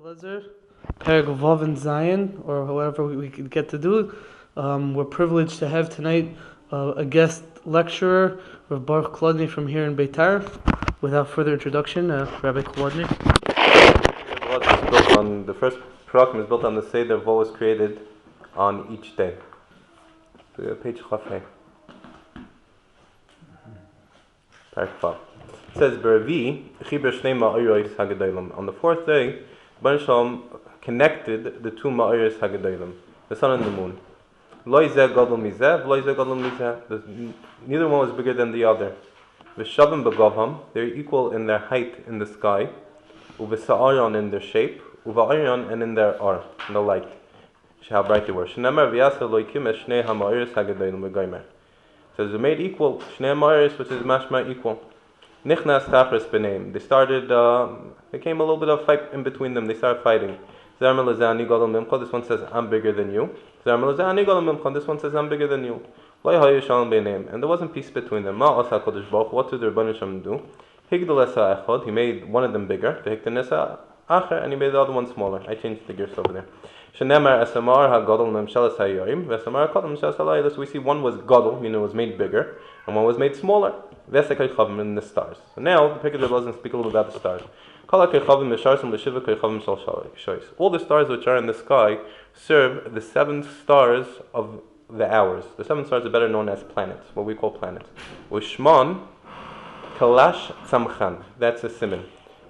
Eliezer, Perkei Vav and Zion, or however we could get to do. We're privileged to have tonight a guest lecturer, Boruch Kolodny from here in Beitar. Without further introduction, Rabbi Kolodny. The first program is built on the Seder Vo was created on each day. Page Chafei. It says, on the fourth day, Baruch Shalom connected the two Ma'aris Hagadolim, the sun and the moon. Neither one was bigger than the other. They're equal in their height in the sky, in their shape, and in their in the light, how bright they were. So they're made equal, Shnei Ma'aris, which is mashma equal. Nichnas Tafres B'neim. They started, there came a little bit of fight in between them. They started fighting. This one says, I'm bigger than you. This one says, I'm bigger than you. And there wasn't peace between them. What did the Rebbeinu Shem do? He made one of them bigger, and he made the other one smaller. I changed the gears over there. So we see one was gadol, meaning it was made bigger, and one was made smaller. In the stars. So now the Pirkei doesn't speak a little about the stars. All the stars which are in the sky serve the 7 stars of the hours. The 7 stars are better known as planets, what we call planets. Ushman Kalash Tzamchan. That's a siman.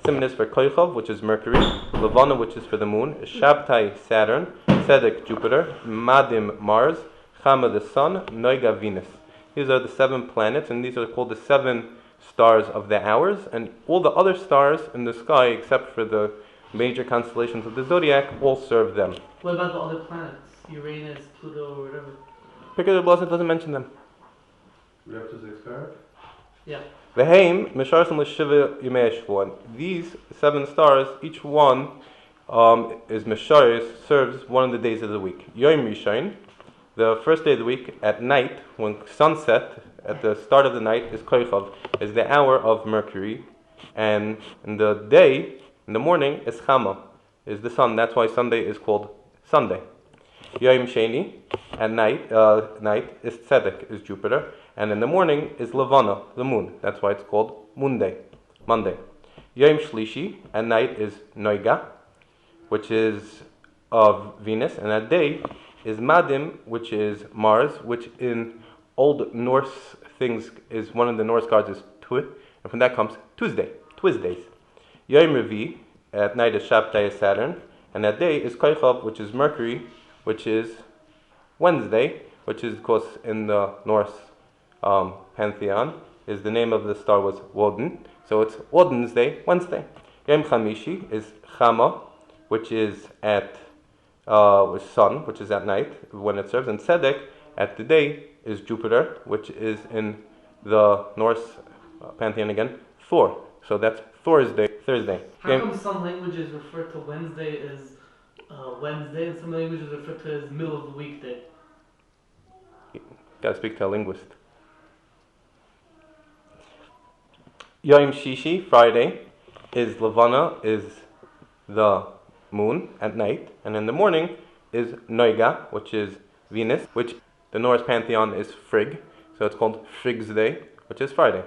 Siman is for Koichav, which is Mercury, Levana, which is for the moon, Shabtai, Saturn, Tzedek, Jupiter, Madim, Mars, Chama, the sun, Noiga, Venus. These are the 7 planets, and these are called the 7 stars of the hours, and all the other stars in the sky, except for the major constellations of the zodiac, all serve them. What about the other planets? Uranus, Pluto, or whatever? Pirkei doesn't mention them. We have to experiment? Yeah. V'heim misharsim l'shiva yimei shvuah. These 7 stars, each one is misharis, serves one of the days of the week. Yom Rishon, the first day of the week, at night, when sunset, at the start of the night, is Koichav, is the hour of Mercury, and in the day, in the morning, is Chama, is the sun. That's why Sunday is called Sunday. Yom Sheni, at night, is Tzedek, is Jupiter, and in the morning is Levana, the moon. That's why it's called Monday. Yom Shlishi, at night is Noiga, which is of Venus, and at day is Madim, which is Mars, which in Old Norse things is one of the Norse gods is Tui, and from that comes Tuesdays. Yom Revi, at night is Shabtai, is Saturn, and at day is Koichav, which is Mercury, which is Wednesday, which is of course in the Norse pantheon, is the name of the star was Woden, so it's Wednesday. Yom Chamishi is Chama, which is at sun, which is at night when it serves, and Tzedek at the day is Jupiter, which is in the Norse pantheon again, Thor. So that's Thursday. How come some languages refer to Wednesday as Wednesday, and some languages refer to it as middle of the weekday? Gotta speak to a linguist. Yom Shishi, Friday, is Levana, is the moon at night, and in the morning is Noiga, which is Venus, which the Norse pantheon is Frigg, so it's called Frigg's Day, which is Friday.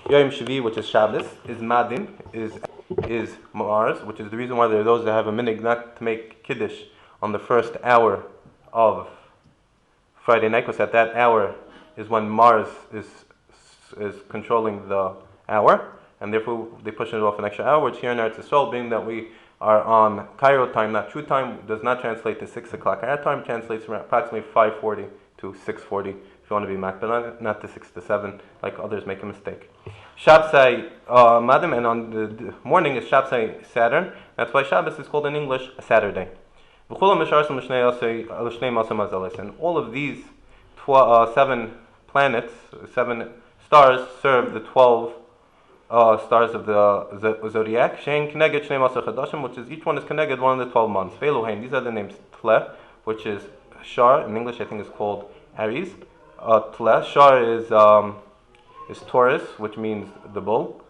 Yom Shvi, which is Shabbos, is Madim, is Mars, which is the reason why there are those that have a minig not to make Kiddush on the first hour of Friday night, because at that hour is when Mars is controlling the hour, and therefore they push it off an extra hour, which here in Eretz Yisrael, being that we are on Cairo time, not true time, does not translate to 6 o'clock. Our time translates from approximately 5:40 to 6:40, if you want to be Mac, but not to 6 to 7, like others make a mistake. Shabsai Madim, and on the morning is Shabsai Saturn. That's why Shabbos is called in English a Saturday. And all of these 7 planets, 7 stars, serve the 12 stars of the zodiac. Which is each one is connected one of the 12 months. These are the names Tle, which is Shar in English. I think is called Aries. Tle Shar is Taurus, which means the bull.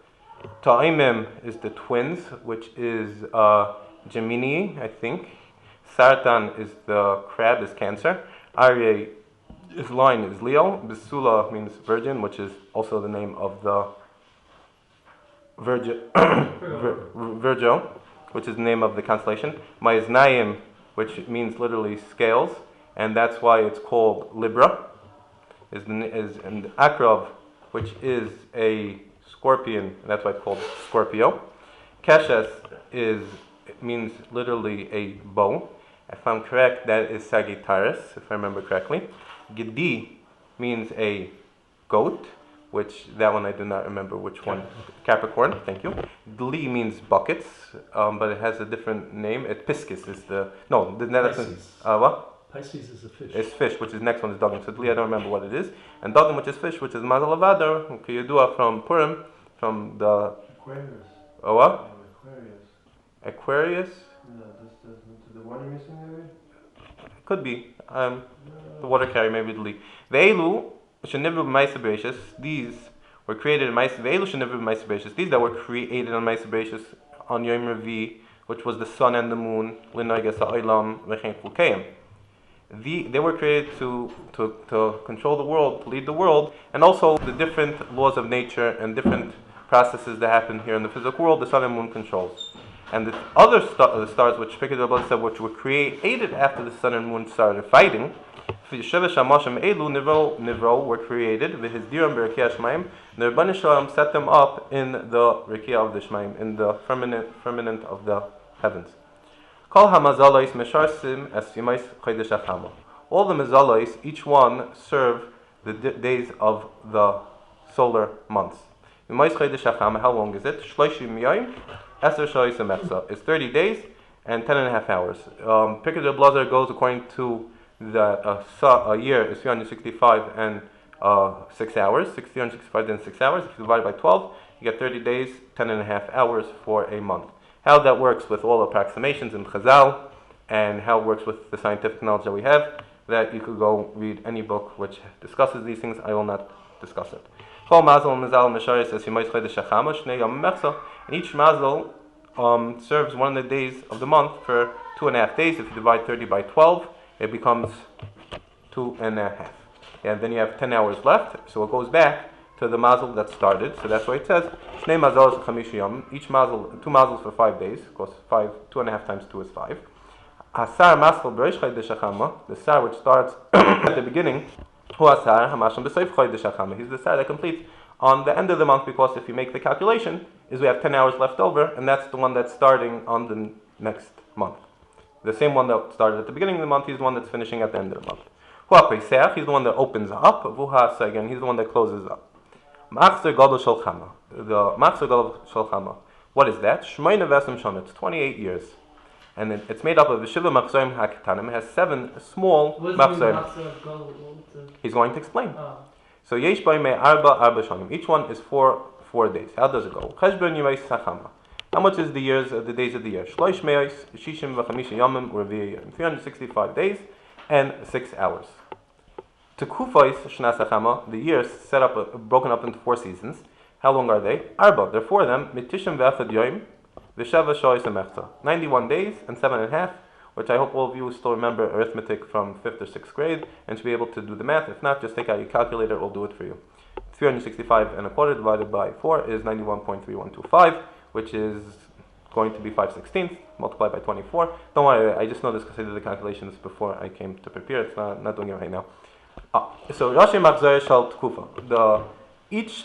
Ta'imim is the twins, which is Gemini, I think. Sartan is the crab, is Cancer. Aryeh is lion, is Leo. Besula means virgin, which is also the name of the Virgo, which is the name of the constellation. Ma'aznayim, which means literally scales, and that's why it's called Libra. And Akrov, which is a scorpion, and that's why it's called Scorpio. Keshes means literally a bow. If I'm correct, that is Sagittarius, if I remember correctly. Gedi means a goat, which that one I do not remember which one. Capricorn, thank you. Dli means buckets, but it has a different name. Piscis is what? Pisces is a fish. It's fish, which is next one is Dagim. So Dli, I don't remember what it is. And Dagim, which is fish, which is Mazal Avadar, Kiyudua from Purim, from the Aquarius. Oh what? Aquarius. Aquarius? No, that's the one you're missing maybe? Could be. The water carrier, maybe Dli. Ve'elu shenivru b'ma'aseh bereishis. These were created in Ma'aseh. Ve'elu shenivru b'ma'aseh bereishis. These that were created on Ma'aseh bereishis on Yom Revi, which was the sun and the moon. L'noigas ha'olam v'chein chukayim. They were created to control the world, to lead the world, and also the different laws of nature and different processes that happen here in the physical world, the sun and moon controls. And the other the stars, which Pirkei said, which were created after the sun and moon started fighting, were created, the Rebbeinu Shalom set them up in the Rekia of the Shemaim, in the firmament of the heavens. All the mezalais, each one serve the days of the solar months. How long is it? It's 30 days and 10 and a half hours. Pirkei goes according to that a year is 365 and 6 hours. 365 and 6 hours. If you divide by 12, you get 30 days, 10 and a half hours for a month. How that works with all approximations in Chazal, and how it works with the scientific knowledge that we have, that you could go read any book which discusses these things. I will not discuss it. And each mazel serves one of the days of the month for 2.5 days. If you divide 30 by 12, it becomes 2.5. And then you have 10 hours left, so it goes back to the mazel that started. So that's why it says Shnei mazel chamish yom. Each mazel, 2 mazels for 5 days. Of course, 2.5 times 2 is 5. Asar masel b'reish chodesh hachama. The sar which starts at the beginning. Hu asar hamasham b'seif chodesh hachama. He's the sar that completes on the end of the month, because if you make the calculation, is we have 10 hours left over, and that's the one that's starting on the next month. The same one that started at the beginning of the month, he's the one that's finishing at the end of the month. Hu ha-pesach, he's the one that opens up. Vu ha-asa, again, he's the one that closes up. Machzer gadol shel chama. The Machzer gadol shel chama. What is that? Shmoyne v'esem shana. It's 28 years. And it's made up of Shiva machzorim haketanim. It has 7 small machzorim. He's going to explain. So yesh b'yimei arba shanim. Each one is 4 days. How does it go? Cheshbon yimei sachama. How much is the days of the year? Shloish me'os shishim v'chamisha yamim u'revi'ah yom. 365 days and 6 hours. To Kufais Shna Sachama, the years broken up into 4 seasons. How long are they? Arba. There are 4 of them. Mitishim ve'achad yoim v'sheva shoyis emechta. 91 days and 7.5, which I hope all of you still remember arithmetic from 5th or 6th grade and should be able to do the math. If not, just take out your calculator, it'll do it for you. 365 and a quarter divided by 4 is 91.3125, which is going to be 5/16, multiplied by 24. Don't worry, I just know this because I did the calculations before I came to prepare. It's not doing it right now. So Rashi Machzor Shal Tkufa. Each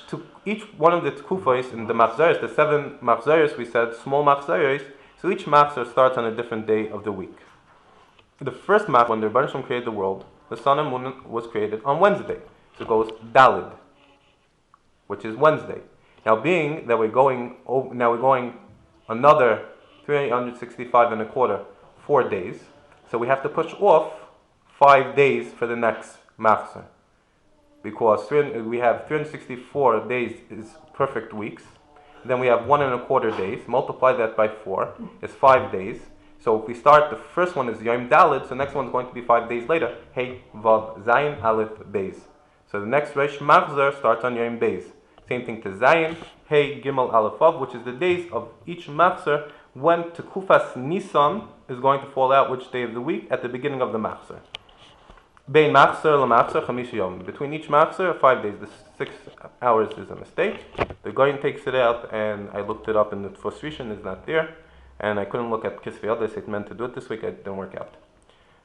one of the Tkufos in the Machzors, the 7 Machzors we said, small Machzors, so each Machzor starts on a different day of the week. The first Machzor, when the Rebbeinu Shalom created the world, the sun and moon was created on Wednesday. So it goes Dalid, which is Wednesday. Now being that we're going another 365 and a quarter, 4 days, so we have to push off 5 days for the next Machzor, because we have 364 days is perfect weeks. Then we have 1.25 days. Multiply that by 4 is 5 days. So if we start, the first one is Yom Dalid, so the next one is going to be 5 days later. Hey Vav Zayin Aleph Beis. So the next Reish Machzor starts on Yom Beis. Same thing to Zayin, Hey Gimel Aleph Vav, which is the days of each Machzor when Tekufas Nisan is going to fall out, which day of the week, at the beginning of the Machzer. Bein Machzer LaMachzer Chamish Yom. Between each Machzer, 5 days. The 6 hours is a mistake. The Goyen takes it out, and I looked it up, and the frustration is not there. And I couldn't look at Kisvei Yod. They said meant to do it this week. It didn't work out.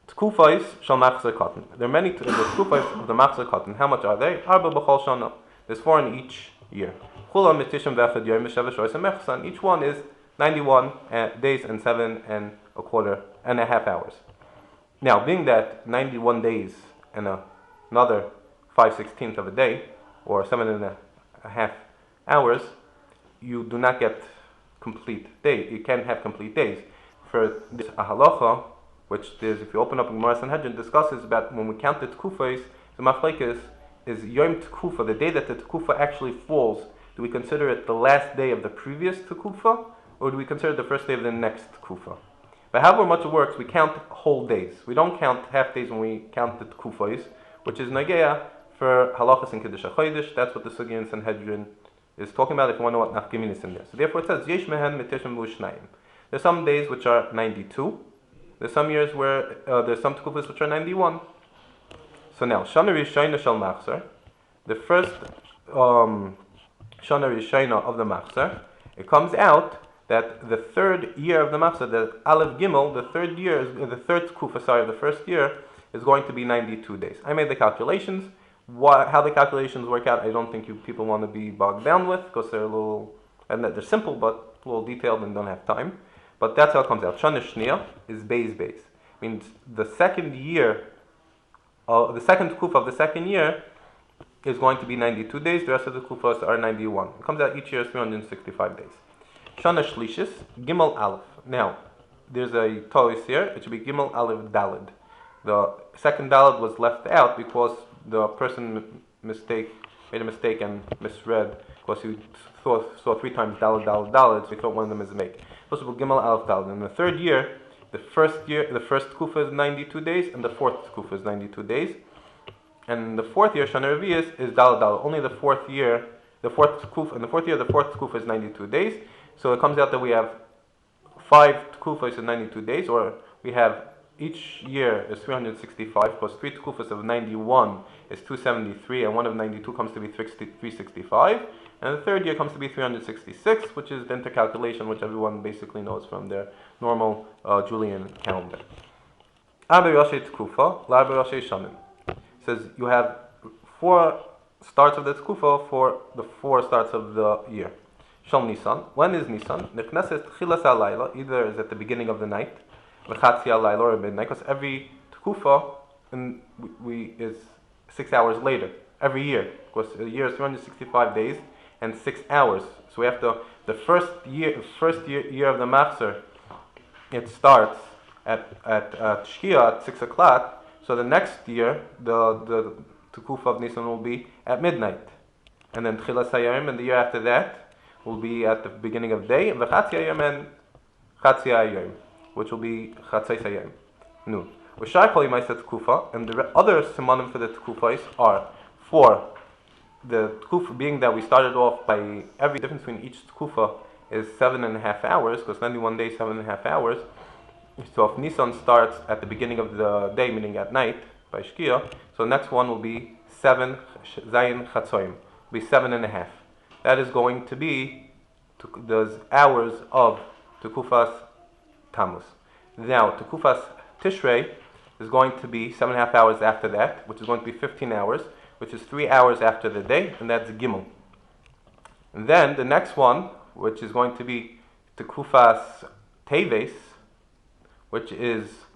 Tekufais shall Machzer Cotton. There are many the Tekufais of the Machzer Cotton. How much are they? Arba B'chol Shana. There's 4 in each year. Chula Mitishim V'echad Yom V'Shevesh Rois HaMechsan. Each one is 91 days and 7.25 hours. Now, being that 91 days and another 5/16 of a day, or 7.5 hours, you do not get complete days. You can't have complete days. For this halacha, which is, if you open up Gemara Sanhedrin, discusses about when we count the tekufos, the machlekes is Yom Tekufa, the day that the tekufa actually falls. Do we consider it the last day of the previous tekufa, or do we consider it the first day of the next tekufa? But however much it works, we count whole days. We don't count half days when we count the tekufos, which is nageya for halachas and kiddush hachodesh. That's what the Sugya in Sanhedrin is talking about. If you want to know what nafkamin is in there, so therefore it says yesh mehen mitishim v'ushnayim. There's some days which are 92. There's some years where there's some tekufos which are 91. So now shana rishayna shel machzer, the first shana rishayna of the machzer, it comes out that the third year of the machzer, the Aleph Gimel, the third tekufa, of the first year, is going to be 92 days. I made the calculations. How the calculations work out, I don't think you people want to be bogged down with, because they're they're simple, but a little detailed and don't have time. But that's how it comes out. Shana Shniya is Beis. Means the second year, the second tekufa of the second year is going to be 92 days. The rest of the tekufas are 91. It comes out each year as 365 days. Shana Shlishis, Gimel Aleph. Now, there's a tois here. It should be Gimel Aleph Dalid. The second Dalid was left out because the person made a mistake and misread, because he saw 3 times Dalid, so he thought one of them is a make. Supposed to be Gimel Aleph Dalid. In the third year, the first tekufa is 92 days, and the fourth tekufa is 92 days. And the fourth year, Shana Revius, is Dalid. Only the fourth year, the fourth tekufa is 92 days. So it comes out that we have 5 tekufos in 92 days, or we have each year is 365, plus 3 tekufos of 91 is 273, and one of 92 comes to be 365, and the third year comes to be 366, which is the intercalculation which everyone basically knows from their normal Julian calendar. Says you have 4 starts of the tekufa for the 4 starts of the year. Shal Nisan. When is Nisan? Nechneset Chilas Alayla, either is at the beginning of the night, V'chatzi Alayla, or midnight, because every tekufa is 6 hours later, every year, because a year is 365 days and 6 hours. So we have the first year of the Machzer, it starts at Shkia at 6 o'clock, so the next year, the tekufa of Nisan will be at midnight. And then Tchilas Hayom, and the year after that, will be at the beginning of day, and V'chatzi Hayom and Chatzi Hayom, which will be Chatzei Hayom, noon. V'shar Kol Yimai Tekufa, and the other simanim for the tekufos are for the tekufa, being that we started off by every difference between each tekufa is 7.5 hours, because 91 days, 7.5 hours. So if Nisan starts at the beginning of the day, meaning at night, by Shkia, so the next one will be 7 Zayin Chatzoyim, will be 7.5. That is going to be those hours of Tekufas Tammuz. Now, Tekufas Tishrei is going to be 7.5 hours after that, which is going to be 15 hours, which is 3 hours after the day, and that's Gimel. And then the next one, which is going to be Tekufas Teves, which is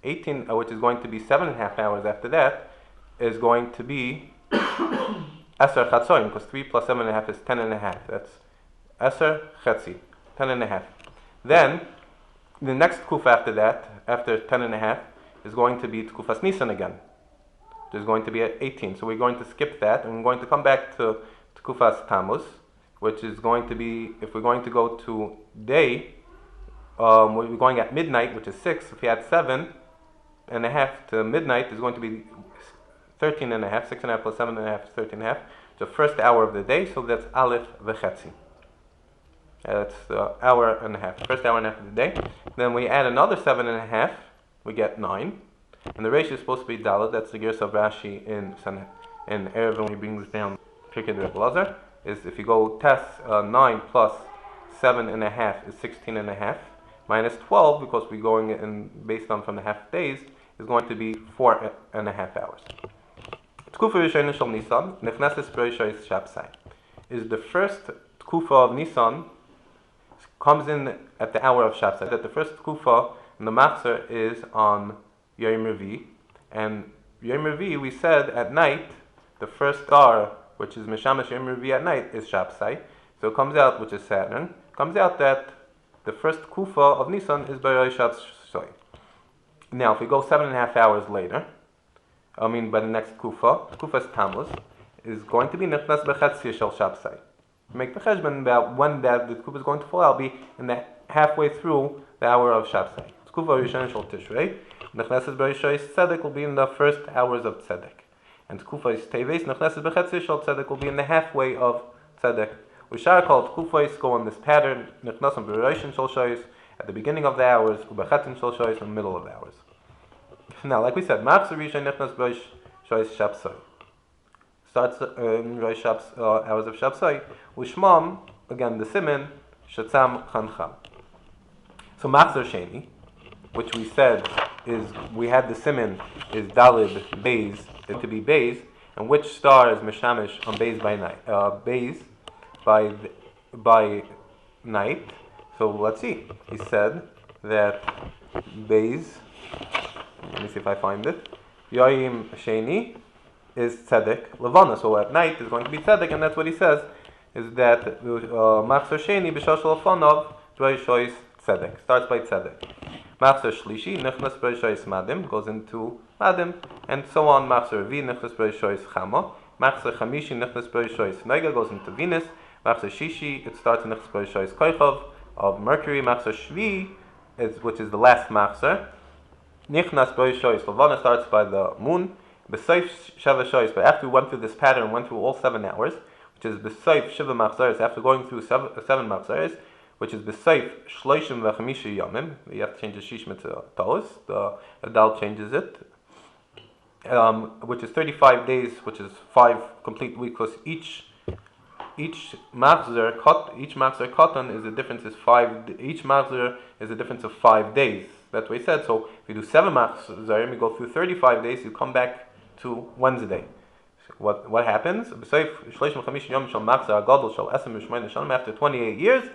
18, which is going to be 7.5 hours after that, is going to be Eser Chatzoyim, because 3 plus 7.5 is 10.5. That's Eser Chetzi, 10.5. Then, the next tekufa after that, after 10.5, is going to be Tekufas Nisan again. There's going to be at 18. So we're going to skip that, and we're going to come back to Tekufas Tammuz, which is going to be, if we're going to go to day, we're going at midnight, which is 6. If you add 7.5 to midnight, is going to be 13.5, 6.5 plus 7.5 is 13.5. The first hour of the day, so that's Aleph V'chetzi. That's the hour and a half, first hour and a half of the day. Then we add another 7.5, we get 9. And the ratio is supposed to be Dalet. That's the Gersa of Rashi in Erev when he brings down Pirkei de Eliezer. Is if you go test 9 plus 7.5 is 16.5 minus 12 because we're going in based on from the half days is going to be 4.5 hours. Tkufa Rishon Shel Nisan Nechneses Bereishis Shabsai is the first Tkufa of Nisan comes in at the hour of Shabsai. That the first Tkufa in the Machzer is on Yom Revi, and Yom Revi we said at night the first star which is Mishamash Yom Revi at night is Shabsai. So it comes out, which is Saturn, comes out that the first Kufa of Nisan is Bereish Shabsai. Now if we go 7.5 hours later, by the next Kufa's Tammuz, is going to be Nechnas B'Chetzi Shel Shabsai. Make the cheshbon about when the Kufa is going to fall out, be in the halfway through the hour of Shabsai. Kufa Rishon Shel Tishrei, Nechnas Bereish Tzedek will be in the first hours of Tzedek. And Kufa is Teves, Nechnas B'Chetzi Shel Tzedek will be in the halfway of Tzedek. Ushar called Kufais go on this pattern, Nechnasim Bereishim Shel Shoyis at the beginning of the hours, Ubechetim Shel Shoyis in the middle of the hours. Now, like we said, Machzer Rishon Nechnas Bereish Shoyis Shabsai starts in Rosh hours of Shabsai. Ushmam again the Siman Shatzam Chancham. So Machzer Sheni, which we said is we had the Siman is Dalid Beis to be Beis, and which star is Mishamish on Beis by night? Beis by night. So let's see. He said that Beis. Let me see if I find it. Yoyim Sheni is Tzedek Levana. So at night is going to be Tzedek, and that's what he says. Is that Machzer Sheni b'Shosh Lefanov Shoyis Tzedek starts by Tzedek. Machzer Shlishi Nechnas Shoyis Madim goes into Madim, and so on. Machzer Revi Nechnas Shoyis Chama. Machzer Chamishi Nechnas Shoyis Noiga goes into Venus. Machzer Shishi it starts in Nechnas Shoyis Koichov of Mercury. Machzer Shvi which is the last Machzer. Nichnas Shoyis Levana starts by the moon. B'Seif Sheva Shoyis, but after we went through this pattern, went through all 7 hours, which is B'Seif Shiva Machzeres, after going through 7 Machzeres, which is B'Seif Shloishim V'Chamisha Yomim, you have to change the Shishma to Tolis, the Adal changes it, which is 35 days, which is 5 complete weeks, because each Machzer Katan is the difference is 5, each Machzer is a difference of 5 days. That's what he said. So if you do 7 Machzerim, you go through 35 days, you come back to Wednesday. What happens? After 28 years,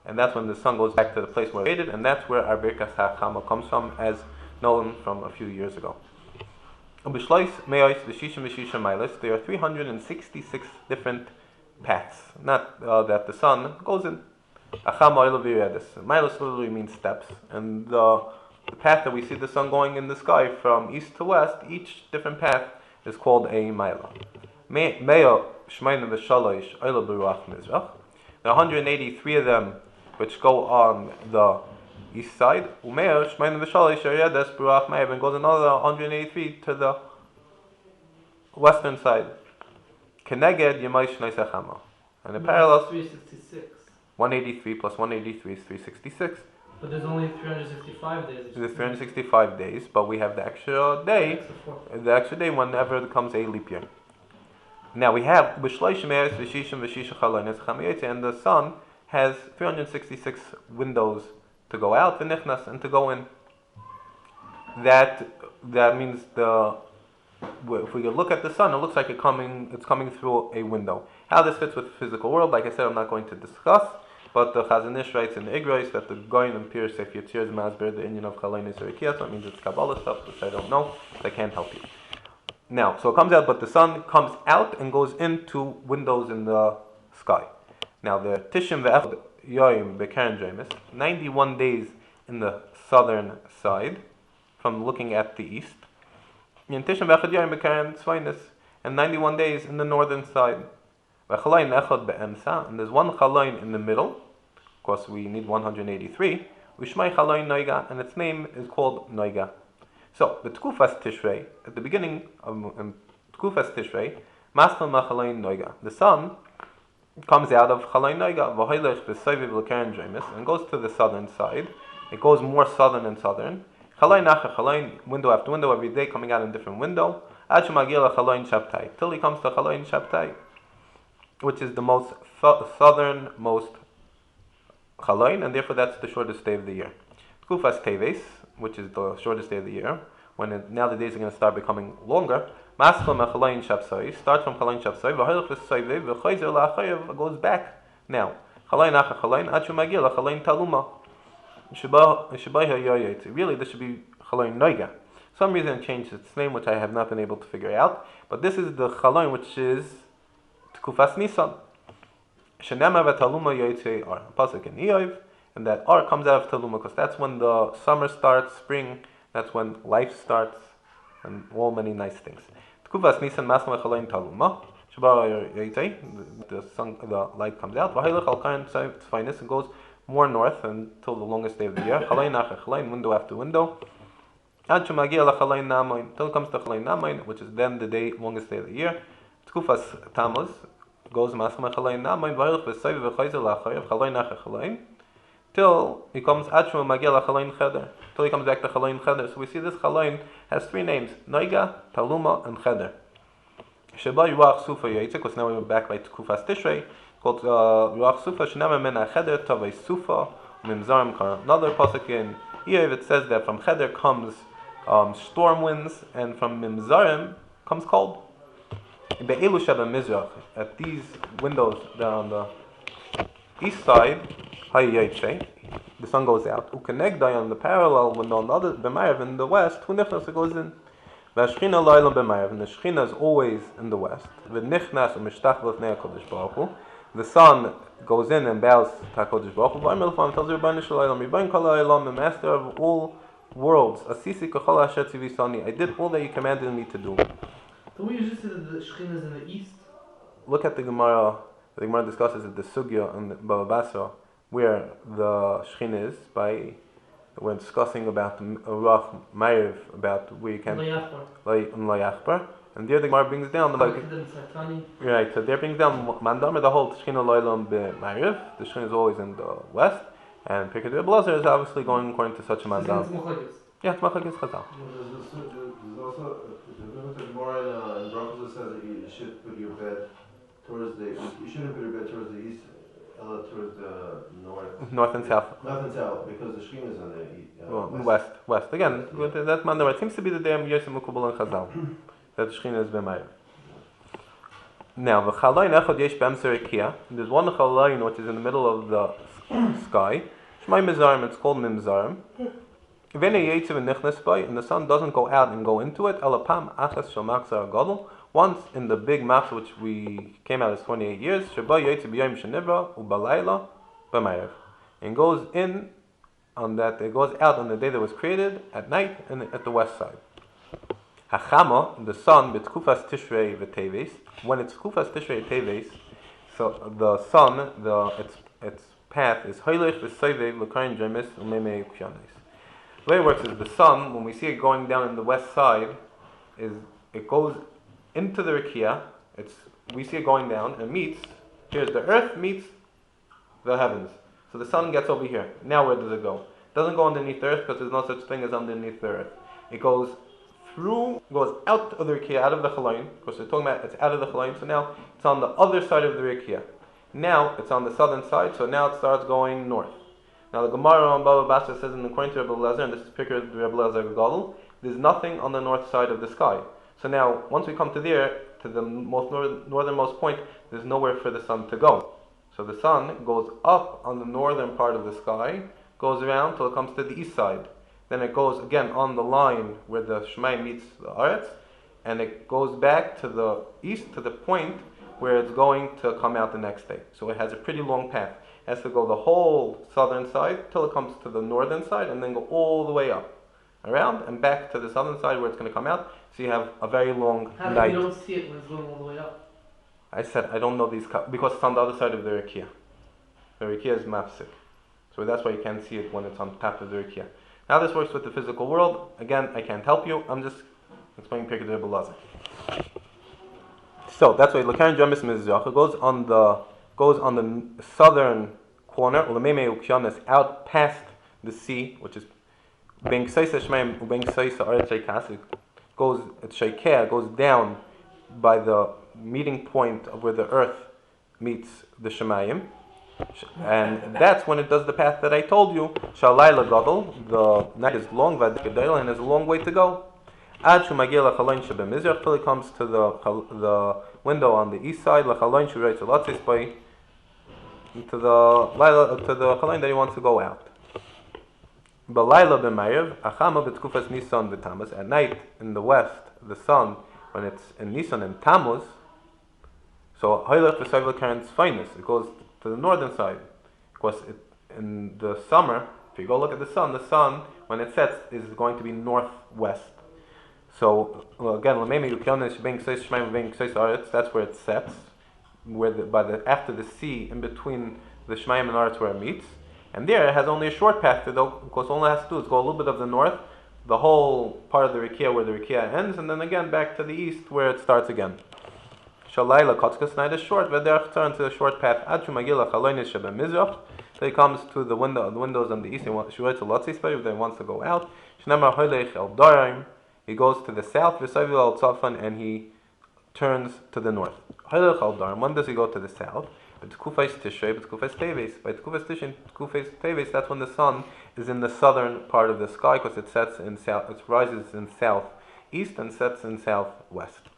and that's when the sun goes back to the place where it created, and that's where our Birkas HaChama comes from, as known from a few years ago. There are 366 different paths. Not that the sun goes in. Milos literally means steps, and the path that we see the sun going in the sky from east to west, each different path is called a Mila. There are 183 of them which go on the east side, and goes another 183 to the western side. And the parallels 366. 183 plus 183 is 366. But there's only 365 days. There's 365 days, but we have the extra day. The extra day whenever there comes a leap year. Now we have and the sun has 366 windows to go out, the nichnas, and to go in. That means if we look at the sun, it looks like it's coming through a window. How this fits with the physical world, like I said, I'm not going to discuss. But the Chazon Ish writes in the Igros that the Goyin and Pirkei if Yitzir is Masber the Indian of Kolodny or Ikiyas, so it means it's Kabbalah stuff, which I don't know, so I can't help you. Now, so it comes out, but the sun comes out and goes into windows in the sky. Now, the Tishim Ve'echad Yoim Bekaren Jamis, 91 days in the southern side, from looking at the east. And Tishim Ve'echad Yoim Bekaren Tzvainis, and 91 days in the northern side. And there's one chalain in the middle. Of course, we need 183. Ushmai chalain noiga, and its name is called noiga. So the Tkufas Tishrei, at the beginning of Tkufas Tishrei, Maslam Machalein Noiga. The sun comes out of Chalein Noiga, V'hoylech v'soiviv l'keren dremis, and goes to the southern side. It goes more southern and southern. Chalein nacha chalein, window after window, every day coming out in a different window. Ad shemagil Chalein Shabtai, till he comes to Chalein Shabtai, which is the most southernmost Chalein, and therefore that's the shortest day of the year. Tkufas Teves, which is the shortest day of the year, now the days are going to start becoming longer. Maslam Chalein Shabtai starts from Chalein Shabtai, v'hoylech v'soiviv v'chayzer la'achayev, goes back now. Chalein nacha chalein ad shemagil Chalein Taluma. Really, this should be Chalein Noiga. Some reason it changed its name, which I have not been able to figure out. But this is the Chalein, which is Tkufas Nisan. Shenema v'taluma yoytzei ar. Pasuk in Eov, and that ar comes out of Taluma, because that's when the summer starts, spring. That's when life starts, and all many nice things. Tkufas Nisan masma Chalein Taluma. Shabar yoytzei, the light comes out. V'haylech al kain tzvainis, and goes more north until the longest day of the year. Chalein nacha chalein, window after window. Ad shemagia lachalein namain, till it comes to Chalein namain, which is then the longest day of the year. Tkufas Tammuz goes masma Chalein namain, v'hoylech v'soiviv v'chayzer la'achayev, Chalein nacha chalein, till he comes ad shemagia lachalein cheder, till he comes back to Chalein cheder. So we see this Chalein has three names: Noiga, Taluma, and Cheder. Sheba Ruach Sufa Yaitzik, because now we're back by Tkufas Tishrei, called Ruach Sufa, Shenema Mena Cheder, Tavei Sufa, Mimzarim Kar. Another pasuk in Eov, it says that from Cheder comes storm winds, and from Mimzarim comes cold. Be'elu Sheba Mizrach, at these windows down the east side, Hayyaytche, the sun goes out. Ukenegdai on the parallel window on the other, B'mayav in the west, Hunichnas, it goes in. V'ashchina Laila B'mayav, and the Shechina is always in the west. V'nichnas u'mishtach v'lefnei HaKodesh Baruch Hu. The sun goes in and bows to HaKodesh Baruch Hu. V'ayim Elfam tells Rebbeinu Shalom, Rebbeinu Kol Ha'olam, the master of all worlds. Asisi k'chol asher tzivisani. I did all that you commanded me to do. Don't we usually say that the Shekhinah is in the east? Look at the Gemara. The Gemara discusses the Sugya and Baba Basra, where the Shekhinah is, when discussing about the Ruach Ma'ariv, about where you can Layachbar. And there the Gemara brings down right, so there brings down Mandamar, the whole Shekhinah Loilam Ma'ariv. The Shekhinah is always in the west, and Pirkei de Eliezer is obviously going according to such a Mandam. Yeah, it's Machlokes Chazal. There's also the Gemara in Boruch that says that you should put your bed towards you shouldn't put your bed towards the east, towards the north. North and south. North and south, because the Shekhinah is on the east. West. Again, that's Mandamar. It seems to be the Dam Yosef Mukubal and Chazal, that the Shekhinah is B'mayr. Now, the Chalein Echad Yesh B'Emser Rekia. There's one Chalein which is in the middle of the sky. Shmai Mizarim, it's called Mimzarim. And the sun doesn't go out and go into it. Once in the big matzah, which we came out as 28 years, and goes in on that. It goes out on the day that was created at night and at the west side. Hachama, the sun, b'tkufas tishrei v'teves. When it's kufas tishrei v'teves, so the sun, its path is hoylech v'soivev l'karin dremis u'memei k'yanis. The way it works is the sun, when we see it going down in the west side, it goes into the Rekia. We see it going down and here's the earth meets the heavens. So the sun gets over here. Now where does it go? It doesn't go underneath the earth, because there's no such thing as underneath the earth. It goes out of the Rekia, out of the Chalein, because we're talking about it's out of the Chalein, so now it's on the other side of the Rekia. Now it's on the southern side, so now it starts going north. Now the Gemara on Baba Basra says, according to Rebbe Eliezer, and this is Pirkei de Rebbe Eliezer Gadol, there's nothing on the north side of the sky. So now, once we come to the most northernmost point, there's nowhere for the sun to go. So the sun goes up on the northern part of the sky, goes around till it comes to the east side. Then it goes again on the line where the Shemai meets the Aretz, and it goes back to the east to the point where it's going to come out the next day. So it has a pretty long path. It has to go the whole southern side till it comes to the northern side, and then go all the way up, around, and back to the southern side where it's going to come out. So you have a very long night. You don't see it when it's going all the way up? I said I don't know these because it's on the other side of the Rekia. The Rekia is mafsik. So that's why you can't see it when it's on top of the Rekia. Now this works with the physical world. Again, I can't help you. I'm just explaining Pirkei de Rebbe Eliezer. So that's why Lakaran Jamis Mizrach goes on the southern corner, Ulameme Ukyanis, out past the sea, which is Ben Ksaisa Shmaim Uben Ksaisa Aret Sheikas. It goes at Sheikea, goes down by the meeting point of where the earth meets the Shemayim. And that's when it does the path that I told you. Shalayla Gadol, the night is long, Vadikadayla, and has a long way to go. Ad Shumagil Lachaloin Shebemizrach, till it comes to the window on the east side, Lachaloin Shuray Tzalatzis, by to the Chaloin that he wants to go out. Balayla b'Mayev, Achama b'Tkufas Nisan v'Tammuz. At night in the west, the sun, when it's in Nisan and Tammuz, so Haylach v'Sayvel Karen's finest, it goes to the northern side. Because in the summer, if you go look at the sun, when it sets, is going to be northwest. So again, that's where it sets, after the sea, in between the Shemaim and Aretz where it meets. And there it has only a short path to go, because all it has to do is go a little bit of the north, the whole part of the Rikiah where the Rikiah ends, and then again back to the east where it starts again. Shalayla Kotzkas night is short, Vederach turn to a short path, Ad Shumagila Chalonis Shebemizrach, till he comes to the windows on the east, he wants to go out. Shnemar Hoylech El Doraim, he goes to the south, V'Sayvil Al Tzafan, and he turns to the north. Hoylech El Doraim, when does he go to the south? By Tkufas Tishrei, by Tkufas Teves. By Tkufas Tishrei, Tkufas Teves, that's when the sun is in the southern part of the sky, because it sets in south, it rises in southeast and sets in southwest.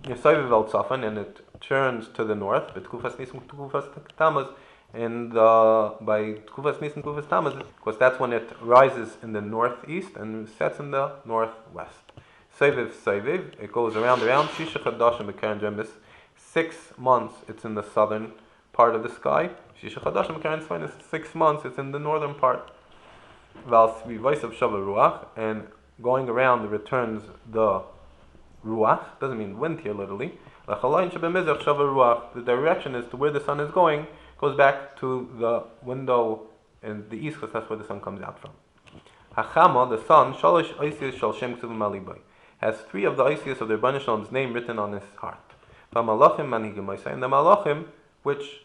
Yisayviv El Tzafan, and it turns to the north. By Tkufas Nisan, Tkufas Tammuz, and by Tkufas Nisan, Tkufas Tammuz, because that's when it rises in the northeast and sets in the northwest. Sayviv, it goes around. Shisha Chadashim B'Karen Jembis. 6 months it's in the southern part of the sky. Shisha Chadashim B'Karen Svain is 6 months it's in the northern part. Val Svivois of Shava Ruach, and going around returns the Ruach. Doesn't mean wind here literally. The direction is to where the sun is going, goes back to the window in the east, because that's where the sun comes out from. Hachama, the sun, Shalosh Oisius Shal Shem Ksuvim Aliboy, has 3 of the Oisius of the Rebbeinu Shalom's name written on his heart. And the Malachim which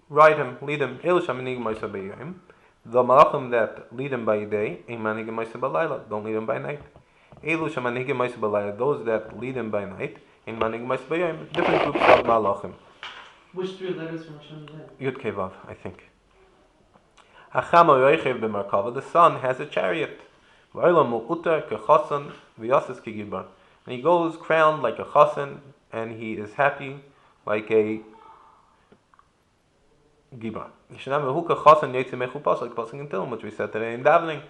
ride him, lead him, the Malachim that lead him by day, don't lead him by night. Those that lead him by night, different groups of Malachim. Which 3 letters from Hashem's name? Yud Kei Vav, I think. The sun has a chariot. And he goes crowned like a chasen, and he is happy like a gibar. Which we said today in davening.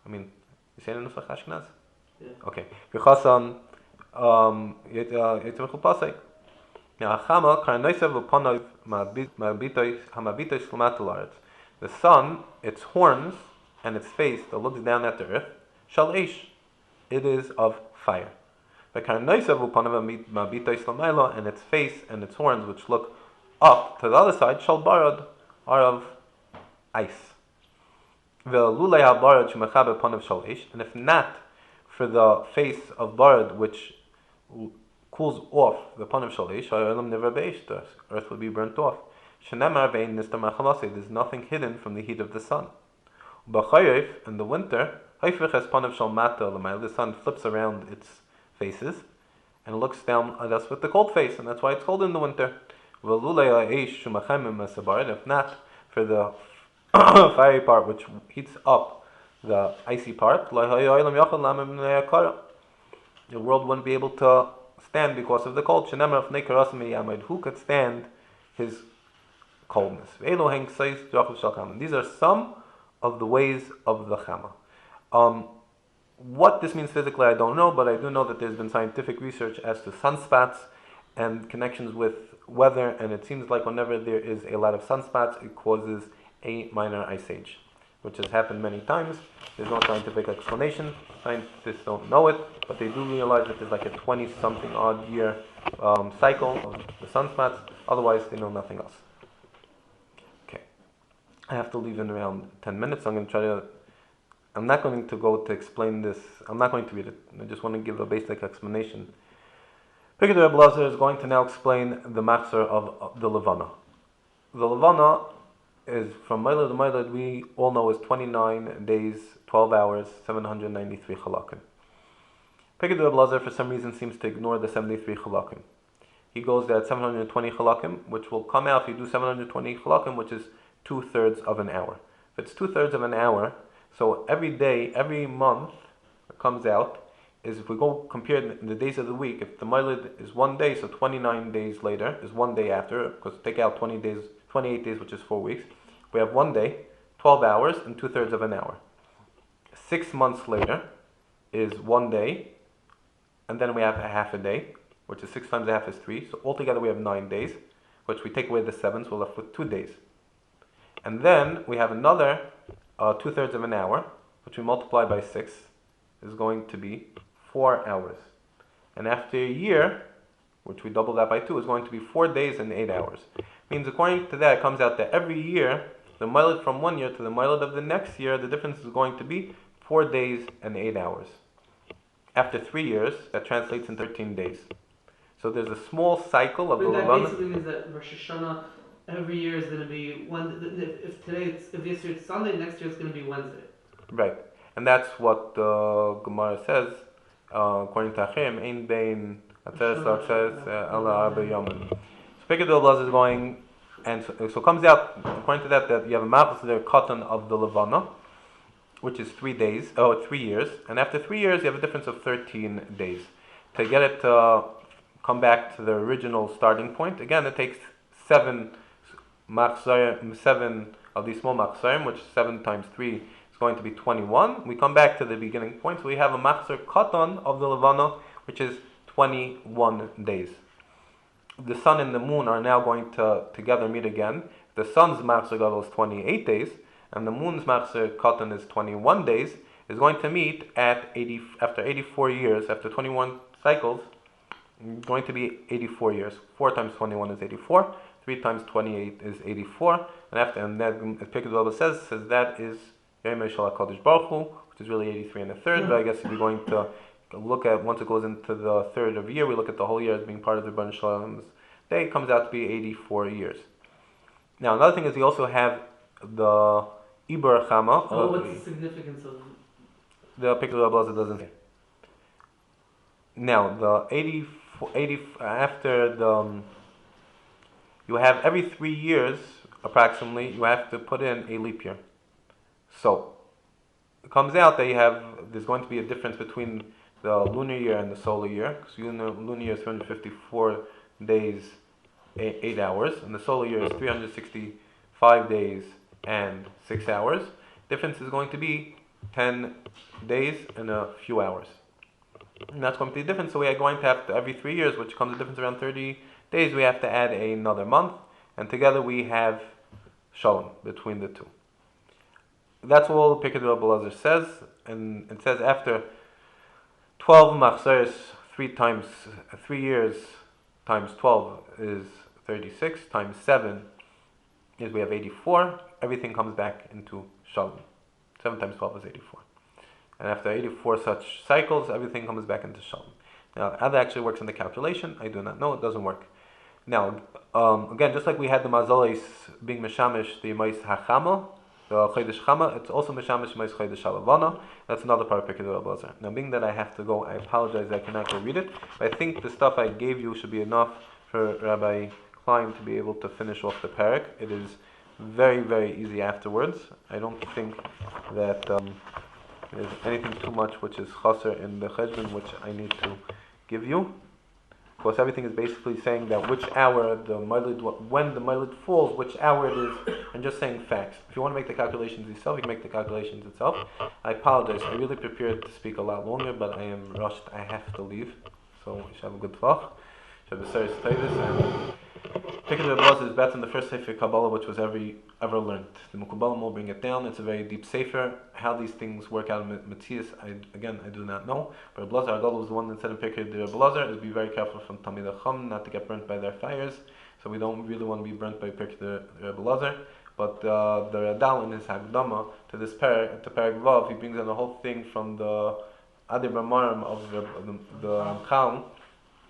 I mean, you say it in the Ashkenaz? Yeah. Okay. The sun, its horns and its face that looks down at the earth, shal eish, it is of fire. And its face and its horns, which look up to the other side, shal barad, are of ice. And if not for the face of barad, which cools off the panav shalish, the earth would be burnt off. There's nothing hidden from the heat of the sun. In the winter, the sun flips around its faces and looks down at us with the cold face, and that's why it's cold in the winter. If not for the fiery part which heats up the icy part, the world wouldn't be able to stand because of the cold. Who could stand his coldness? These are some of the ways of the Chama. What this means physically, I don't know, but I do know that there's been scientific research as to sunspots and connections with weather, and it seems like whenever there is a lot of sunspots, it causes a minor ice age, which has happened many times. There's no scientific explanation. Scientists don't know it, but they do realize that there's like a 20-something odd year cycle of the sunspots. Otherwise, they know nothing else. Okay. I have to leave in around 10 minutes. I'm not going to go to explain this. I'm not going to read it. I just want to give a basic explanation. Pirkei de Eliezer is going to now explain the machzor of the Levana. The Levana is from Mailad to Mailad, we all know is 29 days, 12 hours, 793 chalakim. Pirkei de Eliezer for some reason seems to ignore the 73 chalakim. He goes at 720 chalakim, which will come out if you do 720 chalakim, which is 2/3 of an hour. If it's 2/3 of an hour, so every day, every month that comes out, is if we go compare the days of the week, if the Mailad is 1 day, so 29 days later is 1 day after, because take out 20 days, 28 days, which is 4 weeks, we have 1 day, 12 hours, and 2/3 of an hour. 6 months later is 1 day, and then we have a half a day, which is 6 times a half is 3, so altogether we have 9 days, which we take away the 7, so we're left with 2 days. And then we have another 2/3 of an hour, which we multiply by 6, is going to be 4 hours. And after a year, which we double that by 2, is going to be 4 days and 8 hours. Means according to that, it comes out that every year, the mileage from 1 year to the mileage of the next year, the difference is going to be 4 days and 8 hours. After 3 years, that translates in 13 days. So there's a small cycle of the But that Levana. basically means that Rosh Hashanah every year is going to be if this year it's Sunday, next year it's going to be Wednesday. Right. And that's what the Gemara says, according to Achim, Ein Bein Atzeres Atzeres Ala Arba Yamin. So Pirkei de Eliezer is going, and so it comes out, according to that you have a map of the cotton of the Levana, which is 3 years, and after 3 years you have a difference of 13 days. To get it to come back to the original starting point, again it takes 7 of these small machzorim, which 7 times 3 is going to be 21. We come back to the beginning point, so we have a machzor katan of the Levana, which is 21 days. The sun and the moon are now going to together meet again. The sun's machzor gadol is 28 days, and the moon's machzor katan is 21 days, is going to meet at after 84 years, after 21 cycles, going to be 84 years. 4 times 21 is 84, 3 times 28 is 84, and that, as Pirkei de Eliezer says that is Yom Shel HaKadosh Baruch Hu, which is really 83 and a third, but I guess if we're going to look at, once it goes into the third of year, we look at the whole year as being part of the Rebbeinu Shalom's day, it comes out to be 84 years. Now, another thing is we also have the Iber Chama. What's the significance of the Pirkei de Eliezer doesn't say. Now, the 80 after the you have every 3 years approximately you have to put in a leap year. So it comes out that there's going to be a difference between the lunar year and the solar year. Because lunar year is 354 days, 8 hours, and the solar year is 365 days and 6 hours. Difference is going to be 10 days and a few hours. And that's going to be different. So we are going to have to, every 3 years, which comes a difference around 30 days, we have to add another month, and together we have Shalom between the two. That's all Pirkei de Eliezer says, and it says after 12 machzores, 3 years times 12 is 36, times 7 is we have 84, everything comes back into Shalom. 7 times 12 is 84. And after 84 such cycles, everything comes back into Shalom. Now, how that actually works in the calculation, I do not know, it doesn't work. Now, again, just like we had the Mazolis being Meshamish, the Mais HaChama, the Chodesh Chama, it's also Meshamish Mais Chodesh HaLevana. That's another part of Pirkei de Eliezer. Now, being that I have to go, I apologize, I cannot go read it, but I think the stuff I gave you should be enough for Rabbi Klein to be able to finish off the parak. It is very, very easy afterwards. I don't think that there's anything too much which is chaser in the cheshbon which I need to give you. Of course, everything is basically saying that which hour when the Mailid falls, which hour it is, and just saying facts. If you want to make the calculations yourself, you can make the calculations itself. I apologize. I really prepared to speak a lot longer, but I am rushed. I have to leave. So, you should have a good talk. You should have a serious status. And Pirkei de Eliezer is better than the first Sefer Kabbalah, which was ever learned. The Mukubalim will bring it down. It's a very deep Sefer. How these things work out in Matthias, I do not know. But Eliezer Haggadah was the one that said in Pirkei de Eliezer, is be very careful from Talmidei Chacham not to get burnt by their fires. So we don't really want to be burnt by Pirkei de Eliezer. But the Radal in his Hagdama to this Perek Vav, he brings in the whole thing from the Adi B'Marim of the Ramchal,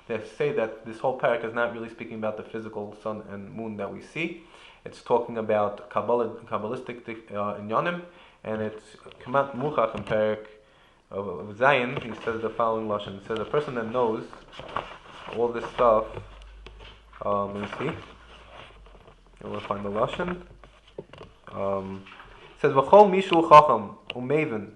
they say that this whole parak is not really speaking about the physical sun and moon that we see. It's talking about Kabbalistic inyanim, and it's Kamat Muchach in Parak of Zion. He says the following lashon. He says a person that knows all this stuff. Let me see. We'll find the lashon. It says V'chol mishu chacham u'mevin.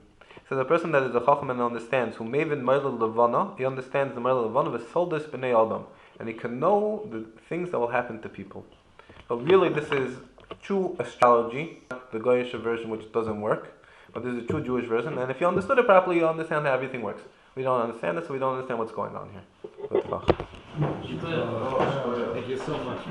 So the person that is a chacham and understands, who mevin ma'ila levana, he understands the ma'ila levana v'soldus b'nei adam, and he can know the things that will happen to people. But really, this is true astrology, not the Goyish version, which doesn't work. But this is a true Jewish version, and if you understood it properly, you understand how everything works. We don't understand it, so we don't understand what's going on here. Good luck. Thank you so much.